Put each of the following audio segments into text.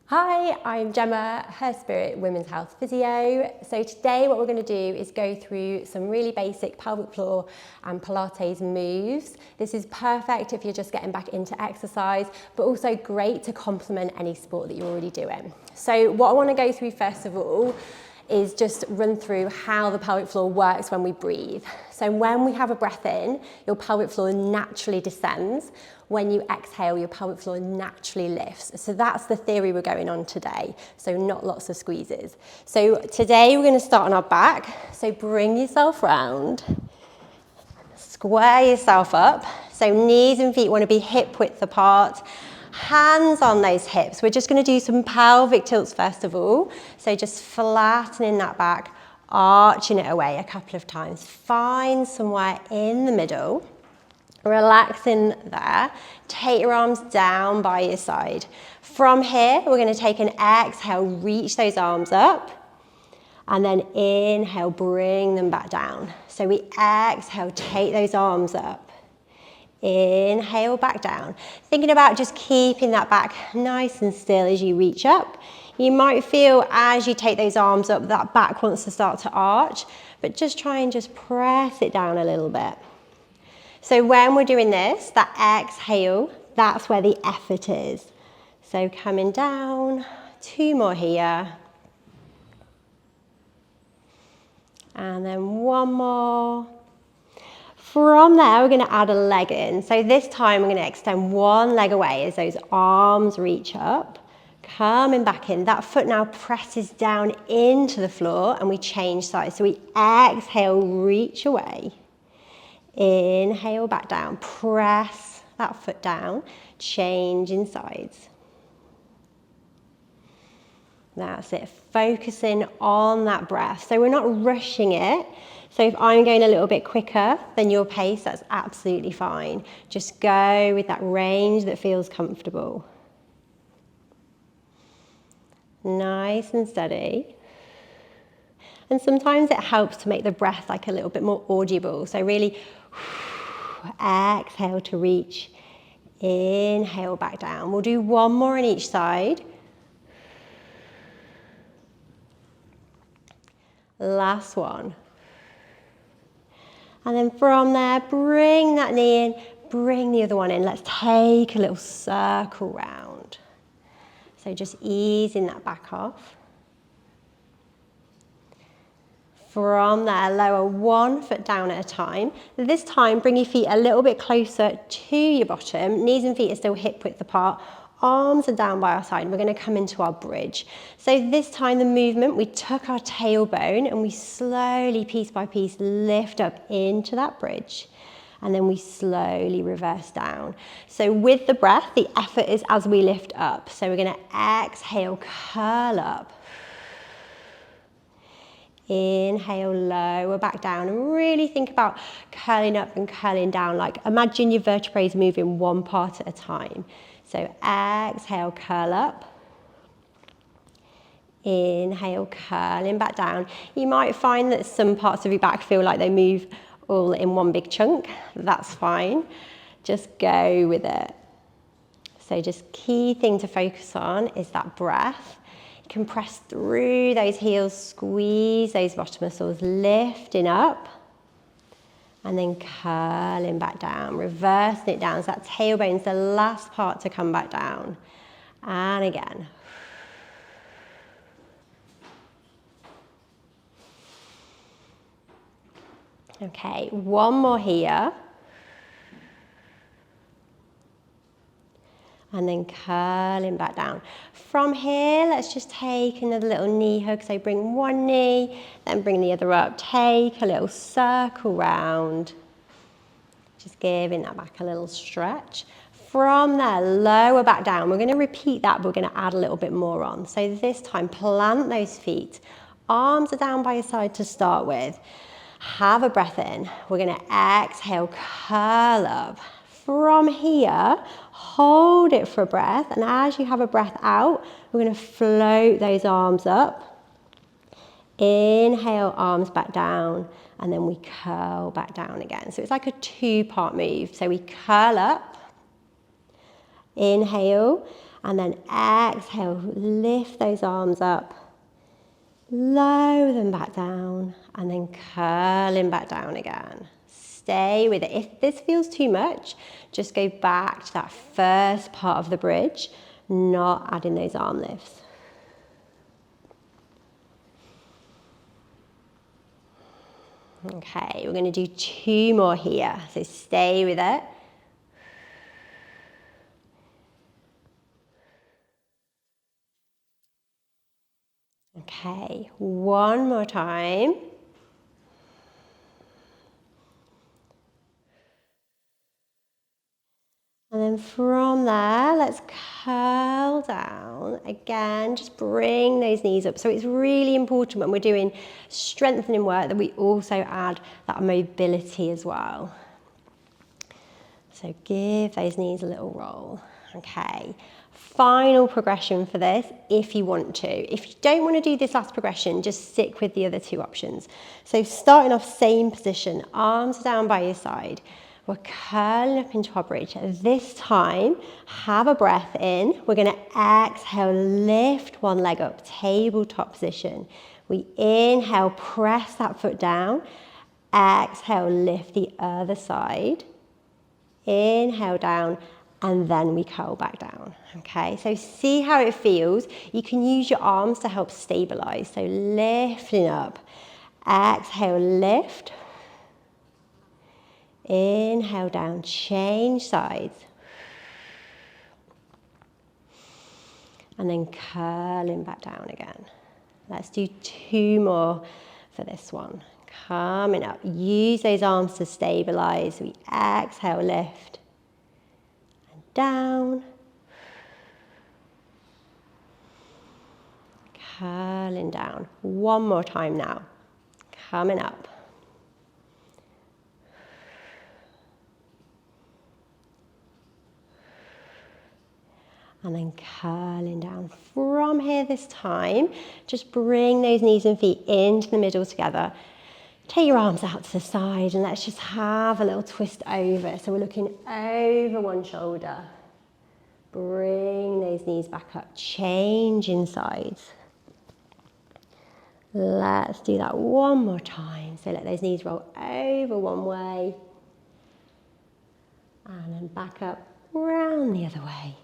Hi, I'm Gemma, Her Spirit Women's Health Physio. So today what we're going to do is go through some really basic pelvic floor and Pilates moves. This is perfect if you're just getting back into exercise, but also great to complement any sport that you're already doing. So what I want to go through first of all is just run through how the pelvic floor works when we breathe. So when we have a breath in, your pelvic floor naturally descends. When you exhale, your pelvic floor naturally lifts. So that's the theory we're going on today. So not lots of squeezes. So today we're going to start on our back. So bring yourself round, square yourself up. So knees and feet want to be hip width apart. Hands on those hips. We're just going to do some pelvic tilts first of all. So just flattening that back, arching it away a couple of times. Find somewhere in the middle. Relaxing there. Take your arms down by your side. From here, we're going to take an exhale, reach those arms up. And then inhale, bring them back down. So we exhale, take those arms up. Inhale back down. Thinking about just keeping that back nice and still as you reach up. You might feel as you take those arms up that back wants to start to arch, but just try and just press it down a little bit. So when we're doing this, that exhale, that's where the effort is. So coming down, 2 more here. And then 1 more. From there, we're going to add a leg in. So this time, we're going to extend 1 leg away as those arms reach up. Coming back in. That foot now presses down into the floor and we change sides. So we exhale, reach away. Inhale back down. Press that foot down. Change in sides. That's it. Focusing on that breath. So we're not rushing it. So if I'm going a little bit quicker than your pace, that's absolutely fine. Just go with that range that feels comfortable. Nice and steady. And sometimes it helps to make the breath like a little bit more audible. So really exhale to reach. Inhale back down. We'll do 1 more on each side. Last one. And then from there, bring that knee in, bring the other one in. Let's take a little circle round. So just easing that back off. From there, lower 1 foot down at a time. This time, bring your feet a little bit closer to your bottom. Knees and feet are still hip width apart. Arms are down by our side. We're going to come into our bridge. So this time the movement, we took our tailbone and we slowly, piece by piece, lift up into that bridge. And then we slowly reverse down. So with the breath, the effort is as we lift up. So we're going to exhale, curl up. Inhale, lower back down, and really think about curling up and curling down. Like imagine your vertebrae moving 1 part at a time. So exhale, curl up. Inhale, curling back down. You might find that some parts of your back feel like they move all in 1 big chunk. That's fine. Just go with it. So just key thing to focus on is that breath. You can press through those heels, squeeze those bottom muscles, lifting up. And then curling back down, reversing it down. So that tailbone's the last part to come back down. And again. Okay, 1 more here. And then curling back down. From here, let's just take another little knee hug. So bring 1 knee, then bring the other up. Take a little circle round. Just giving that back a little stretch. From there, lower back down. We're going to repeat that, but we're going to add a little bit more on. So this time, plant those feet. Arms are down by your side to start with. Have a breath in. We're going to exhale, curl up. From here, hold it for a breath, and as you have a breath out, we're going to float those arms up. Inhale, arms back down, and then we curl back down again. So it's like a 2-part move. So we curl up, inhale, And then exhale, lift those arms up, lower them back down, and then curling back down again. Stay with it. If this feels too much, just go back to that first part of the bridge, not adding those arm lifts. Okay, we're going to do 2 more here, so stay with it. Okay, 1 more time. And then from there, let's curl down. Again, just bring those knees up. So it's really important when we're doing strengthening work that we also add that mobility as well. So give those knees a little roll. Okay, final progression for this if you want to. If you don't want to do this last progression, just stick with the other 2 options. So starting off same position, arms down by your side. We're curling up into our bridge. This time, have a breath in. We're going to exhale, lift one leg up, tabletop position. We inhale, press that foot down. Exhale, lift the other side. Inhale down, and then we curl back down. Okay, so see how it feels. You can use your arms to help stabilize. So lifting up. Exhale, lift. Inhale down, change sides. And then curling back down again. Let's do 2 more for this one. Coming up, use those arms to stabilize. We exhale, lift. And down. Curling down. 1 more time now. Coming up. And then curling down. From here this time, just bring those knees and feet into the middle together. Take your arms out to the side and let's just have a little twist over. So we're looking over one shoulder. Bring those knees back up, changing sides. Let's do that 1 more time. So let those knees roll over one way. And then back up, round the other way.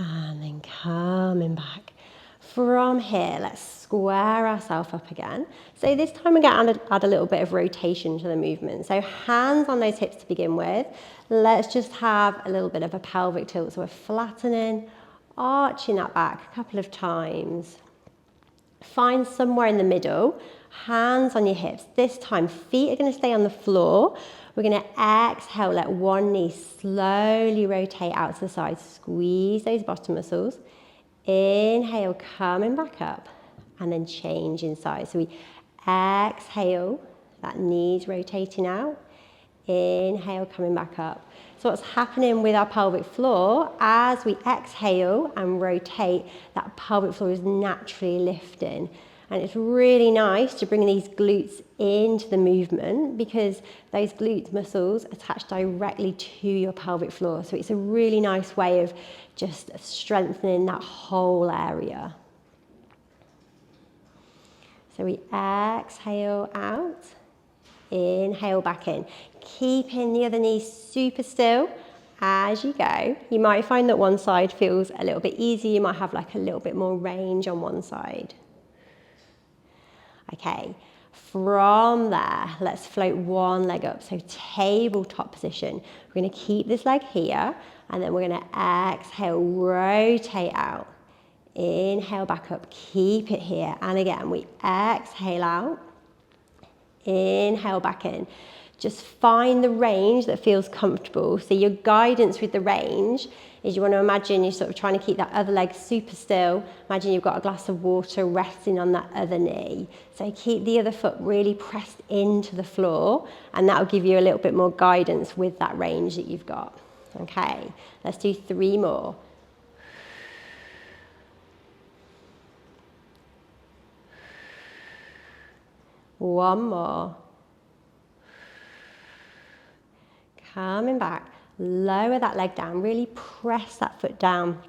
And then coming back. From here, let's square ourselves up again. So this time we're going to add a little bit of rotation to the movement. So hands on those hips to begin with. Let's just have a little bit of a pelvic tilt. So we're flattening, arching that back a couple of times. Find somewhere in the middle, hands on your hips. This time, feet are going to stay on the floor. We're going to exhale, let one knee slowly rotate out to the side. Squeeze those bottom muscles. Inhale, coming back up, and then change in size. So we exhale, that knee's rotating out. Inhale, coming back up. So what's happening with our pelvic floor, as we exhale and rotate, that pelvic floor is naturally lifting. And it's really nice to bring these glutes into the movement because those glute muscles attach directly to your pelvic floor. So it's a really nice way of just strengthening that whole area. So we exhale out, inhale back in. Keeping the other knee super still as you go. You might find that one side feels a little bit easier. You might have like a little bit more range on one side. Okay, from there, let's float one leg up. So tabletop position. We're going to keep this leg here, and then we're going to exhale, rotate out. Inhale back up, keep it here. And again, we exhale out. Inhale back in. Just find the range that feels comfortable. So your guidance with the range is you want to imagine you're sort of trying to keep that other leg super still. Imagine you've got a glass of water resting on that other knee. So keep the other foot really pressed into the floor, and that will give you a little bit more guidance with that range that you've got. Okay, let's do 3 more. One more. Coming back, Lower that leg down, really press that foot down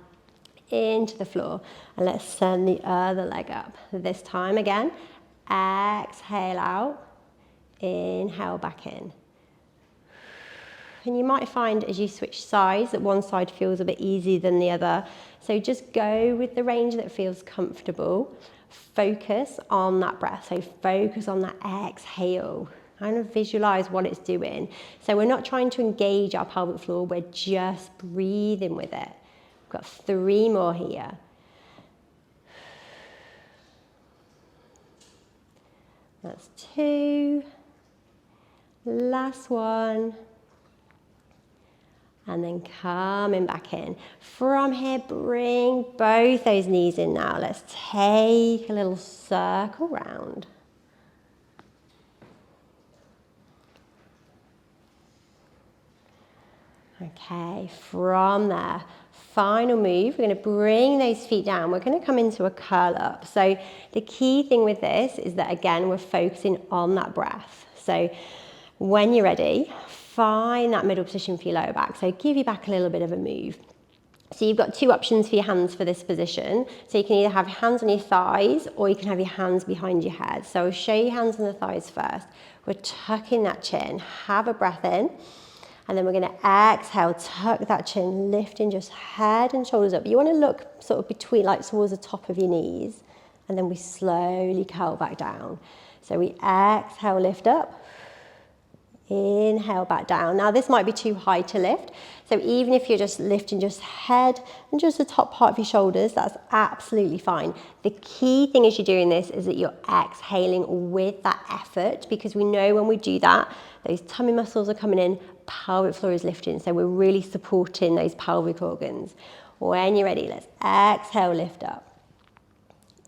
into the floor, and let's send the other leg up. This time again, exhale out, inhale back in. And you might find as you switch sides that one side feels a bit easier than the other. So just go with the range that feels comfortable. Focus on that breath. So focus on that exhale. Kind of visualize what it's doing. So we're not trying to engage our pelvic floor, we're just breathing with it. We've got 3 more here. That's 2. Last one. And then coming back in. From here, bring both those knees in now. Let's take a little circle round. Okay, from there, final move, we're going to bring those feet down. We're going to come into a curl up. So the key thing with this is that, again, we're focusing on that breath. So when you're ready, find that middle position for your lower back. So give your back a little bit of a move. So you've got 2 options for your hands for this position. So you can either have your hands on your thighs or you can have your hands behind your head. So I'll show you hands on the thighs first. We're tucking that chin, have a breath in. And then we're going to exhale, tuck that chin, lifting just head and shoulders up. You want to look sort of between, like towards the top of your knees. And then we slowly curl back down. So we exhale, lift up. Inhale back down. Now this might be too high to lift. So even if you're just lifting just head and just the top part of your shoulders, that's absolutely fine. The key thing as you're doing this is that you're exhaling with that effort, because we know when we do that, those tummy muscles are coming in, pelvic floor is lifting. So we're really supporting those pelvic organs. When you're ready, let's exhale, lift up.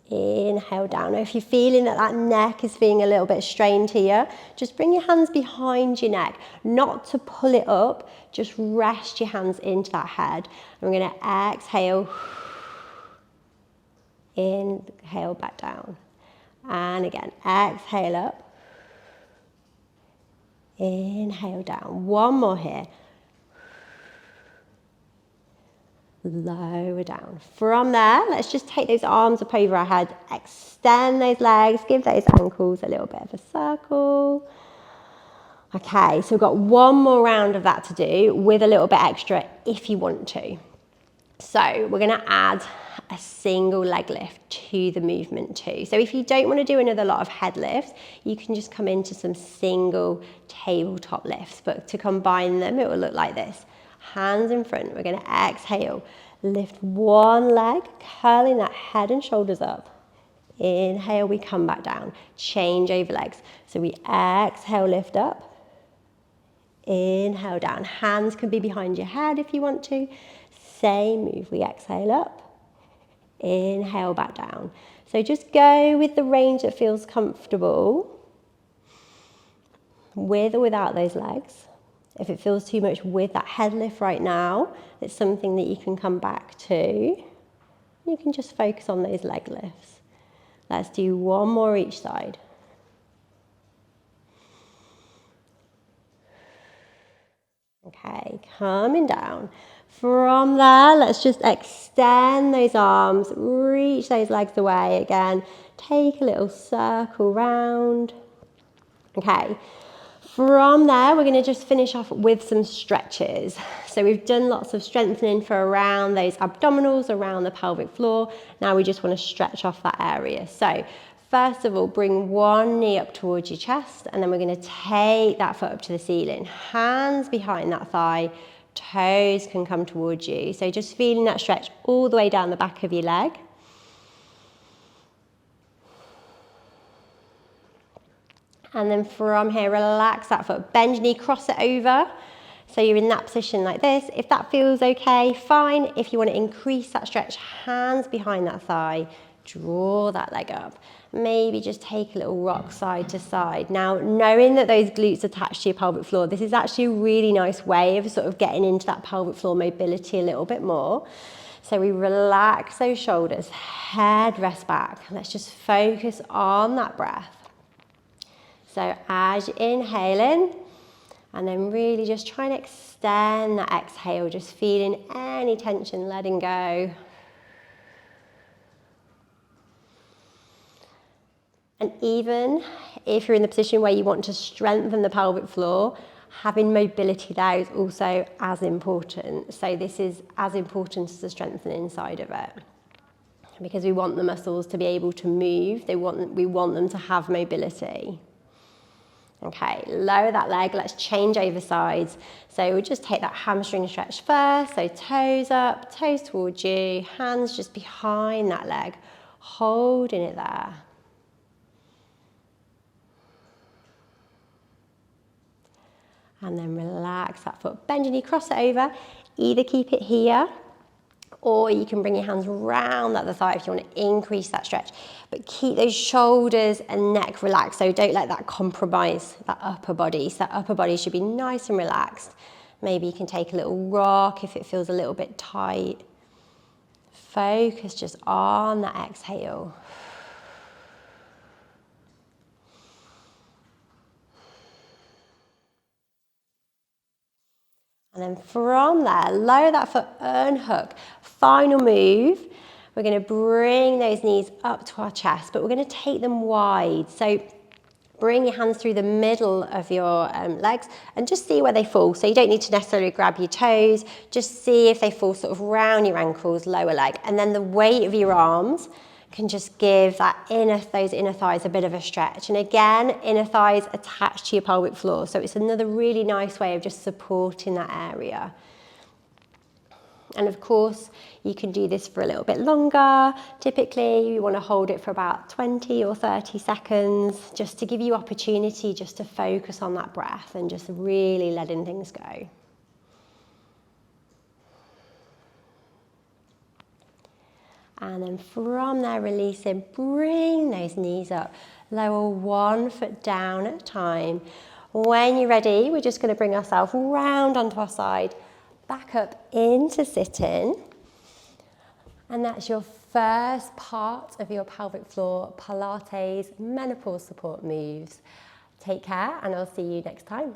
Inhale down. Now if you're feeling that that neck is feeling a little bit strained here, just bring your hands behind your neck, not to pull it up, just rest your hands into that head. And we're going to exhale, inhale back down. And again, exhale up, inhale down. One more here. Lower down. From there, let's just take those arms up over our head, extend those legs, give those ankles a little bit of a circle. Okay, so we've got one more round of that to do with a little bit extra if you want to. So we're going to add a single leg lift to the movement too. So if you don't want to do another lot of head lifts, you can just come into some single tabletop lifts, but to combine them, it will look like this. Hands in front, we're going to exhale, lift one leg, curling that head and shoulders up. Inhale, we come back down, change over legs. So we exhale, lift up, inhale down. Hands can be behind your head if you want to. Same move, we exhale up, inhale back down. So just go with the range that feels comfortable, with or without those legs. If it feels too much with that head lift right now, it's something that you can come back to. You can just focus on those leg lifts. Let's do one more each side. Okay, coming down. From there, let's just extend those arms, reach those legs away again. Take a little circle round. Okay. From there, we're going to just finish off with some stretches. So we've done lots of strengthening for around those abdominals, around the pelvic floor. Now we just want to stretch off that area. So first of all, bring one knee up towards your chest, and then we're going to take that foot up to the ceiling. Hands behind that thigh, toes can come towards you. So just feeling that stretch all the way down the back of your leg. And then from here, relax that foot, bend your knee, cross it over. So you're in that position like this. If that feels okay, fine. If you want to increase that stretch, hands behind that thigh, draw that leg up. Maybe just take a little rock side to side. Now, knowing that those glutes attach to your pelvic floor, this is actually a really nice way of sort of getting into that pelvic floor mobility a little bit more. So we relax those shoulders, head rest back. Let's just focus on that breath. So as you're inhaling, And then really just try and extend that exhale, just feeling any tension, letting go. And even if you're in the position where you want to strengthen the pelvic floor, having mobility there is also as important. So this is as important as the strengthening side of it, because we want the muscles to be able to move. We want them to have mobility. Okay, lower that leg. Let's change over sides. So we'll just take that hamstring stretch first. So toes up, toes towards you, hands just behind that leg, holding it there. And then relax that foot. Bend your knee, cross it over. Either keep it here, or you can bring your hands round at the thigh if you want to increase that stretch. But keep those shoulders and neck relaxed. So don't let that compromise that upper body. So that upper body should be nice and relaxed. Maybe you can take a little rock if it feels a little bit tight. Focus just on that exhale. And then from there, lower that foot, unhook. Final move, we're going to bring those knees up to our chest, but we're going to take them wide. So bring your hands through the middle of your legs and just see where they fall. So you don't need to necessarily grab your toes, just see if they fall sort of round your ankles, lower leg. And then the weight of your arms can just give those inner thighs a bit of a stretch. And again, inner thighs attached to your pelvic floor. So it's another really nice way of just supporting that area. And of course, you can do this for a little bit longer. Typically, you want to hold it for about 20 or 30 seconds, just to give you opportunity just to focus on that breath and just really letting things go. And then from there, releasing, bring those knees up. Lower one foot down at a time. When you're ready, we're just going to bring ourselves round onto our side, back up into sitting. And that's your first part of your pelvic floor Pilates menopause support moves. Take care, and I'll see you next time.